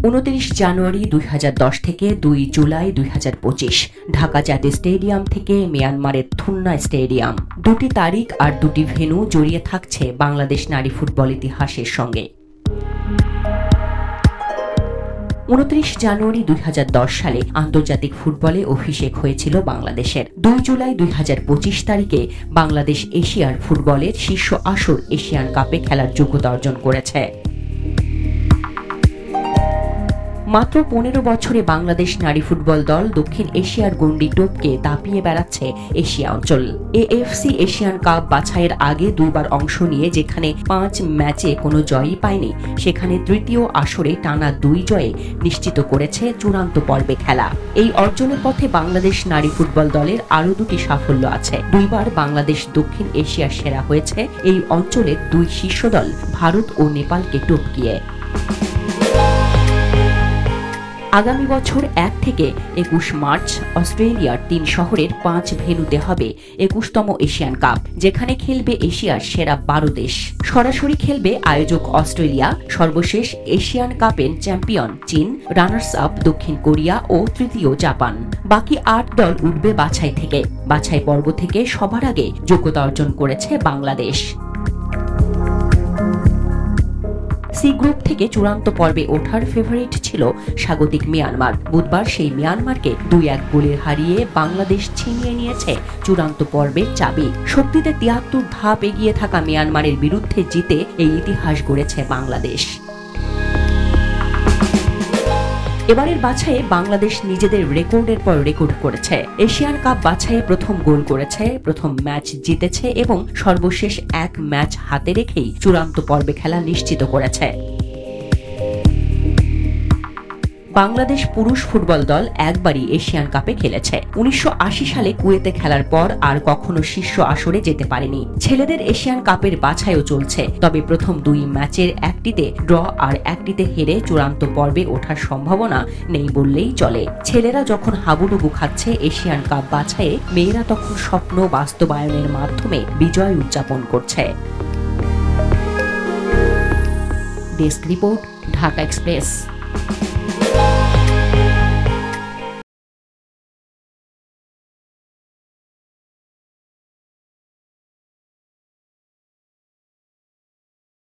29 জানুয়ারি 2010 থেকে 2 জুলাই 2025 ঢাকা জাতীয় স্টেডিয়াম থেকে মিয়ানমারের থুন্না স্টেডিয়াম। দুটি তারিখ আর দুটি ভেন্যু জড়িয়ে থাকছে বাংলাদেশ নারী ফুটবল ইতিহাসের সঙ্গে। 29 জানুয়ারি 2010 সালে আন্তর্জাতিক ফুটবলে অভিষেক হয়েছিল বাংলাদেশের। 2 জুলাই 2025 তারিখে বাংলাদেশ এশিয়ার ফুটবলের শীর্ষ আসর এশিয়ান কাপে খেলার যোগ্যতা অর্জন করেছে। মাত্র 15 বছরে বাংলাদেশ নারী ফুটবল দল দক্ষিণ এশিয়ার গণ্ডি টপকে দাপিয়ে বেড়াচ্ছে এশিয়া অঞ্চল। এএফসি এশিয়ান কাপ বাছাইয়ের আগে দুইবার অংশ নিয়ে যেখানে 5 ম্যাচে কোনো জয়ই পায়নি, সেখানে তৃতীয় আসরে টানা 2 জয়ে নিশ্চিত করেছে চূড়ান্ত পর্বে খেলা। এই অর্জনের পথে বাংলাদেশ নারী ফুটবল দলের আরও দুটি সাফল্য আছে। দুইবার বাংলাদেশ দক্ষিণ এশিয়ার সেরা হয়েছে এই অঞ্চলের 2 শীর্ষ দল ভারত ও নেপালকে টপকিয়ে। আগামী বছর 1 থেকে 21 মার্চ অস্ট্রেলিয়ার 3 শহরের 5 ভেন্যুতে হবে 21তম এশিয়ান কাপ, যেখানে খেলবে এশিয়ার সেরা 12 দেশ। সরাসরি খেলবে আয়োজক অস্ট্রেলিয়া, সর্বশেষ এশিয়ান কাপের চ্যাম্পিয়ন চীন, রানার্স আপ দক্ষিণ কোরিয়া ও তৃতীয় জাপান। বাকি 8 দল উঠবে বাছাই থেকে। বাছাই পর্ব থেকে সবার আগে যোগ্যতা অর্জন করেছে বাংলাদেশ। সি গ্রুপ থেকে চূড়ান্ত পর্বে ওঠার ফেভারিট ছিল স্বাগতিক মিয়ানমার। বুধবার সেই মিয়ানমারকে 2-1 গোলে হারিয়ে বাংলাদেশ ছিনিয়ে নিয়েছে চূড়ান্ত পর্বের চাবি। শক্তিতে 73 ধাপ এগিয়ে থাকা মিয়ানমারের বিরুদ্ধে জিতে এই ইতিহাস গড়েছে বাংলাদেশ। এবারের বাছাইয়ে বাংলাদেশ নিজেদের রেকর্ডের পর রেকর্ড করেছে। এশিয়ান কাপ বাছাইয়ে প্রথম গোল করেছে, প্রথম ম্যাচ জিতেছে এবং সর্বশেষ 1 ম্যাচ হাতে রেখেই চূড়ান্ত পর্বে খেলা নিশ্চিত করেছে। বাংলাদেশ পুরুষ ফুটবল দল একবারই এশিয়ান কাপে খেলেছে। 1980 সালে কুয়েতে খেলার পর আর কখনো শীর্ষ আসরে যেতে পারেনি। ছেলেদের এশিয়ান কাপের বাছাইও চলছে, তবে প্রথম 2 ম্যাচের একটিতে ড্র আর একটিতে হেরে চূড়ান্ত পর্বে ওঠার সম্ভাবনা নেই বললেই চলে। ছেলেরা যখন হাবুডুবু খাচ্ছে এশিয়ান কাপ বাছাইয়ে, মেয়েরা তখন স্বপ্ন বাস্তবায়নের মাধ্যমে বিজয় উদযাপন করছে। Desk report, Dhaka express.